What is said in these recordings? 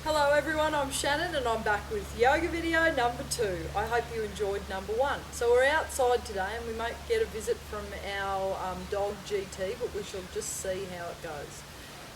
Hello everyone, I'm Shannon and I'm back with yoga video number 2. I hope you enjoyed number 1. So we're outside today and we might get a visit from our dog GT, but we shall just see how it goes.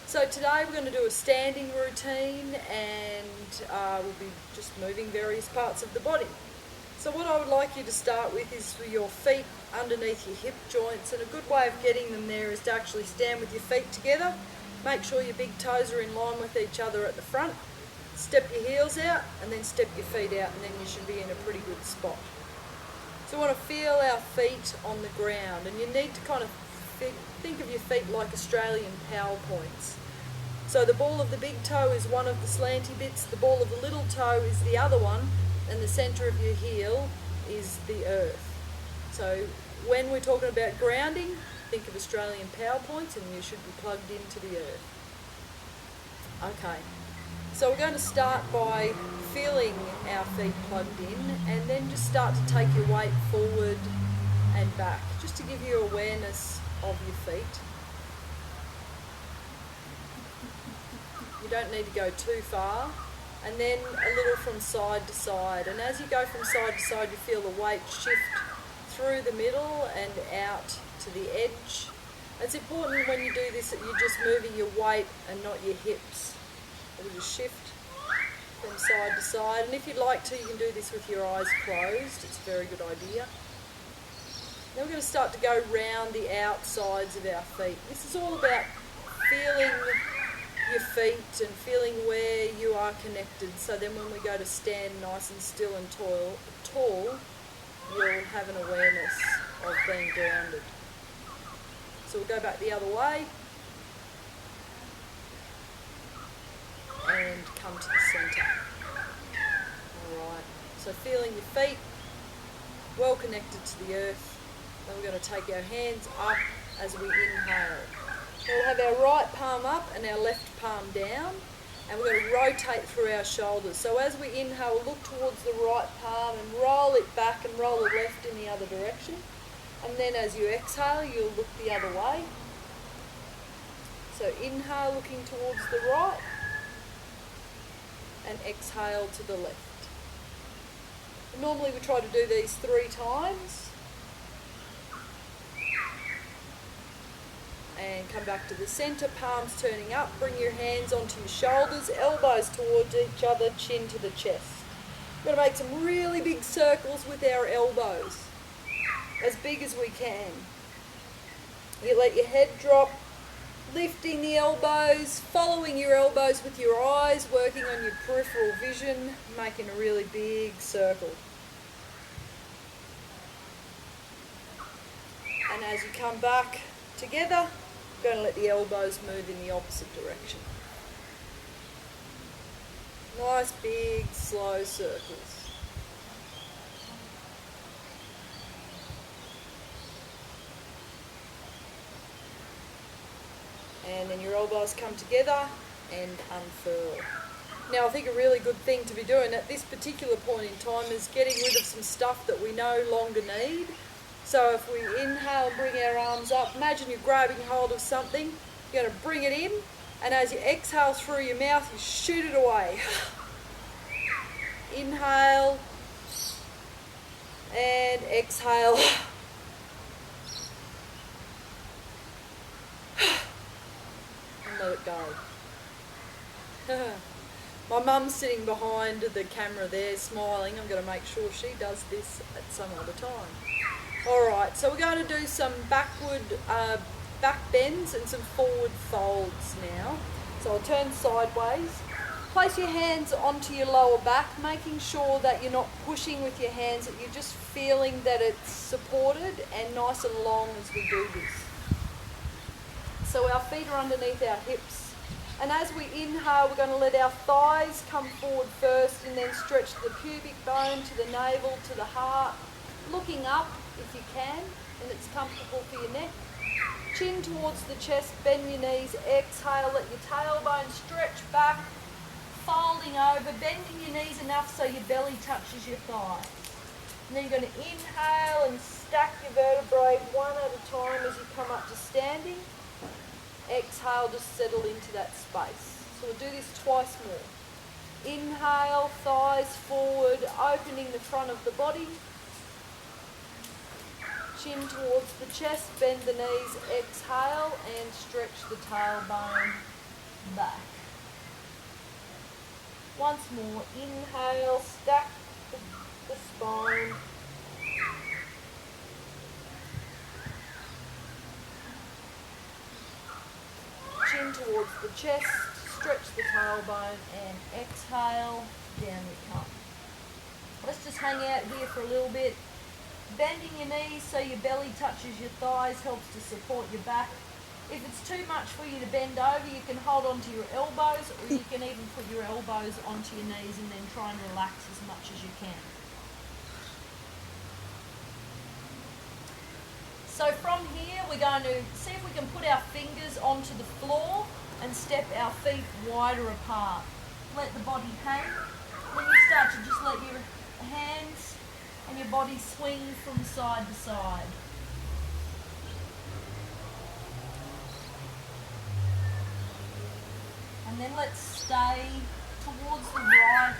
So today we're going to do a standing routine and we'll be just moving various parts of the body. So what I would like you to start with is for your feet underneath your hip joints, and a good way of getting them there is to actually stand with your feet together. Make sure your big toes are in line with each other at the front. Step your heels out and then step your feet out, and then you should be in a pretty good spot. So we want to feel our feet on the ground, and you need to kind of think of your feet like Australian power points. So the ball of the big toe is one of the slanty bits, the ball of the little toe is the other one, and the centre of your heel is the earth. So when we're talking about grounding, think of Australian power points and you should be plugged into the earth. Okay. So we're going to start by feeling our feet plugged in, and then just start to take your weight forward and back, just to give you awareness of your feet. You don't need to go too far, and then a little from side to side. And as you go from side to side, you feel the weight shift through the middle and out to the edge. It's important when you do this that you're just moving your weight and not your hips. It'll just shift from side to side, and if you'd like to, you can do this with your eyes closed. It's a very good idea. Now we're going to start to go round the outsides of our feet. This is all about feeling your feet and feeling where you are connected, so then when we go to stand nice and still and tall, you'll have an awareness of being grounded. So we'll go back the other way and come to the centre. Alright, so feeling your feet well connected to the earth. Then we're going to take our hands up as we inhale. We'll have our right palm up and our left palm down, and we're going to rotate through our shoulders. So as we inhale, we'll look towards the right palm and roll it back and roll the left in the other direction. And then as you exhale, you'll look the other way. So inhale looking towards the right, and exhale to the left. And normally we try to do these 3 times. And come back to the centre, palms turning up, bring your hands onto your shoulders, elbows towards each other, chin to the chest. We're going to make some really big circles with our elbows, as big as we can. You let your head drop, lifting the elbows, following your elbows with your eyes, working on your peripheral vision, making a really big circle. And as you come back together, you're going to let the elbows move in the opposite direction. Nice big slow circles. And then your elbows come together and unfurl. Now I think a really good thing to be doing at this particular point in time is getting rid of some stuff that we no longer need. So if we inhale and bring our arms up, imagine you're grabbing hold of something, you're going to bring it in, and as you exhale through your mouth, you shoot it away. Inhale and exhale. Let it go. My mum's sitting behind the camera there smiling. I'm going to make sure she does this at some other time. Alright, so we're going to do some backward back bends and some forward folds now. So I'll turn sideways. Place your hands onto your lower back, making sure that you're not pushing with your hands, that you're just feeling that it's supported and nice and long as we do this. So our feet are underneath our hips, and as we inhale, we're going to let our thighs come forward first, and then stretch the pubic bone to the navel, to the heart, looking up if you can, and it's comfortable for your neck. Chin towards the chest, bend your knees, exhale, let your tailbone stretch back, folding over, bending your knees enough so your belly touches your thigh. And then you're going to inhale and stack your vertebrae one at a time as you come up to standing. Exhale, just settle into that space. So we'll do this twice more. Inhale, thighs forward, opening the front of the body. Chin towards the chest, bend the knees, exhale and stretch the tailbone back. Once more, inhale, stack the spine. Chin towards the chest, stretch the tailbone and exhale, down we come. Let's just hang out here for a little bit. Bending your knees so your belly touches your thighs helps to support your back. If it's too much for you to bend over, you can hold onto your elbows, or you can even put your elbows onto your knees and then try and relax as much as you can. So from here, we're going to see if we can put our fingers onto the floor and step our feet wider apart. Let the body hang. Then you start to just let your hands and your body swing from side to side. And then let's stay towards the right,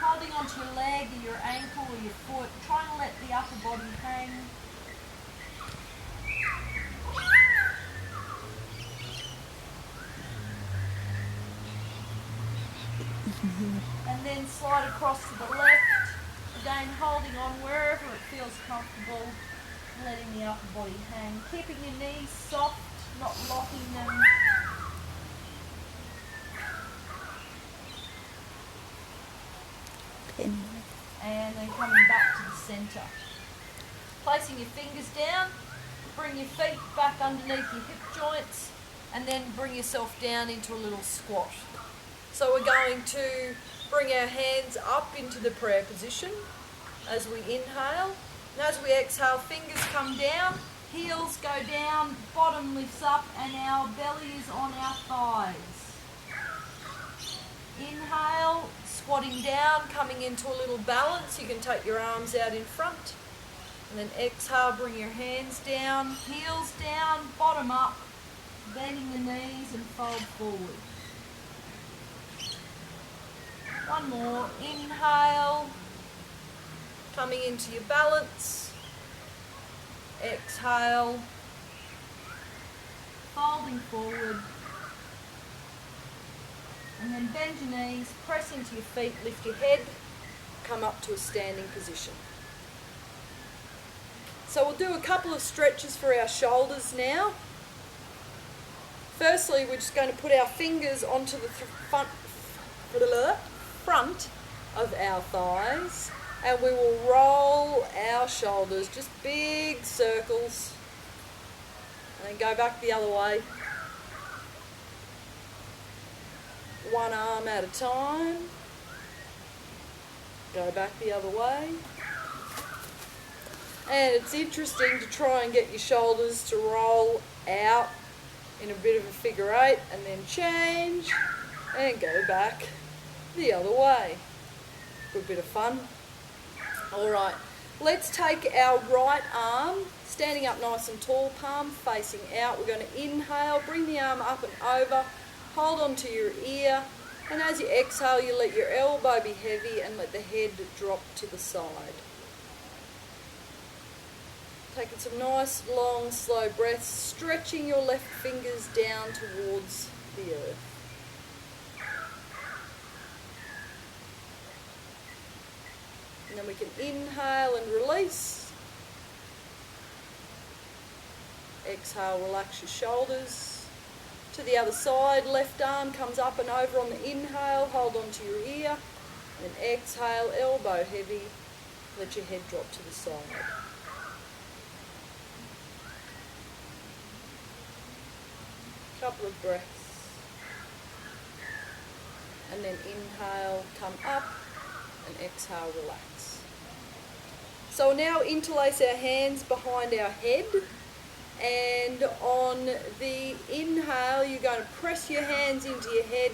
holding onto your leg or your ankle or your foot, trying to let the upper body hang. And then slide across to the left. Again, holding on wherever it feels comfortable, letting the upper body hang. Keeping your knees soft, not locking them. And then coming back to the centre. Placing your fingers down, bring your feet back underneath your hip joints, and then bring yourself down into a little squat. So we're going to bring our hands up into the prayer position as we inhale. And as we exhale, fingers come down, heels go down, bottom lifts up, and our belly is on our thighs. Inhale, squatting down, coming into a little balance. You can take your arms out in front. And then exhale, bring your hands down, heels down, bottom up, bending the knees and fold forward. One more, inhale, coming into your balance, exhale, folding forward, and then bend your knees, press into your feet, lift your head, come up to a standing position. So we'll do a couple of stretches for our shoulders now. Firstly, we're just going to put our fingers onto the front of our thighs, and we will roll our shoulders, just big circles, and then go back the other way. One arm at a time. Go back the other way. And it's interesting to try and get your shoulders to roll out in a bit of a figure eight, and then change and go back the other way. Good bit of fun. Alright, let's take our right arm, standing up nice and tall, palm facing out. We're going to inhale, bring the arm up and over, hold on to your ear, and as you exhale, you let your elbow be heavy and let the head drop to the side. Taking some nice, long, slow breaths, stretching your left fingers down towards the earth. And then we can inhale and release. Exhale, relax your shoulders. To the other side, left arm comes up and over on the inhale, hold on to your ear. And exhale, elbow heavy, let your head drop to the side. Couple of breaths. And then inhale, come up, and exhale, relax. So we'll now interlace our hands behind our head, and on the inhale you're going to press your hands into your head,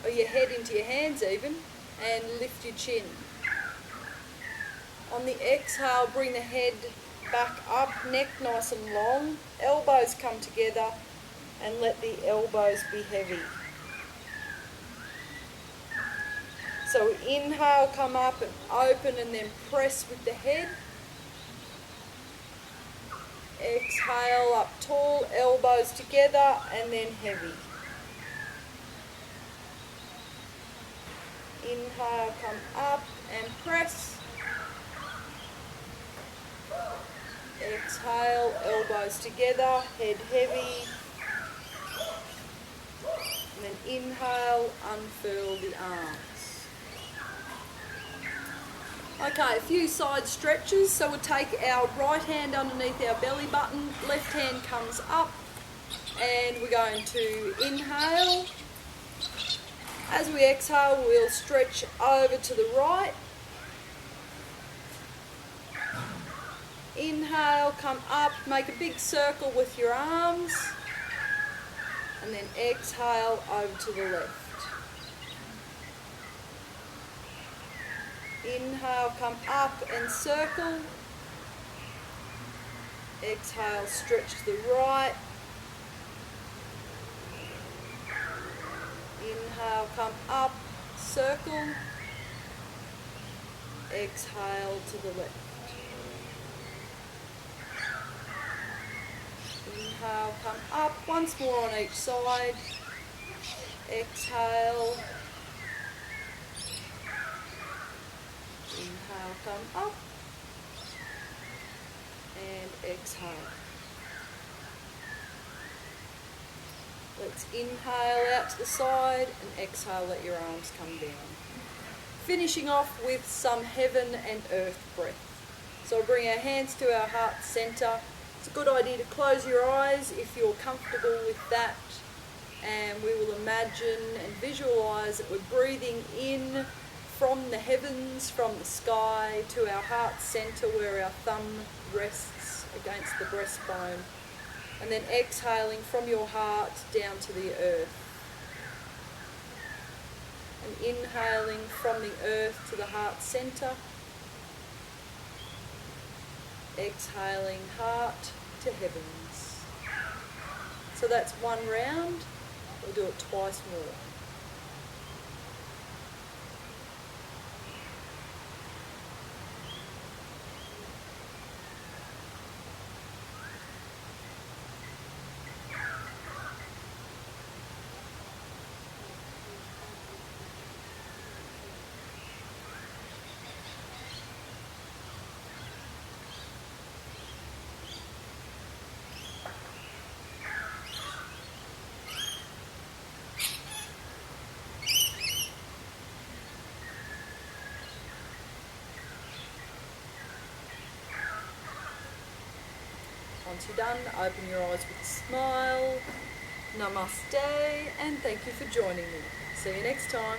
or your head into your hands even, and lift your chin. On the exhale, bring the head back up, neck nice and long, elbows come together, and let the elbows be heavy. So inhale, come up and open, and then press with the head. Exhale, up tall, elbows together, and then heavy. Inhale, come up and press. Exhale, elbows together, head heavy. And then inhale, unfurl the arms. Okay, a few side stretches. So we'll take our right hand underneath our belly button, left hand comes up, and we're going to inhale. As we exhale, we'll stretch over to the right. Inhale, come up, make a big circle with your arms, and then exhale over to the left. Inhale, come up and circle. Exhale, stretch to the right. Inhale, come up, circle. Exhale to the left. Inhale, come up, once more on each side. Exhale. Inhale, come up. And exhale. Let's inhale out to the side and exhale, let your arms come down. Finishing off with some heaven and earth breath. So bring our hands to our heart centre. It's a good idea to close your eyes if you're comfortable with that. And we will imagine and visualise that we're breathing in from the heavens, from the sky, to our heart centre where our thumb rests against the breastbone. And then exhaling from your heart down to the earth. And inhaling from the earth to the heart centre. Exhaling heart to heavens. So that's one round. We'll do it twice more. Once you're done, open your eyes with a smile. Namaste, and thank you for joining me. See you next time.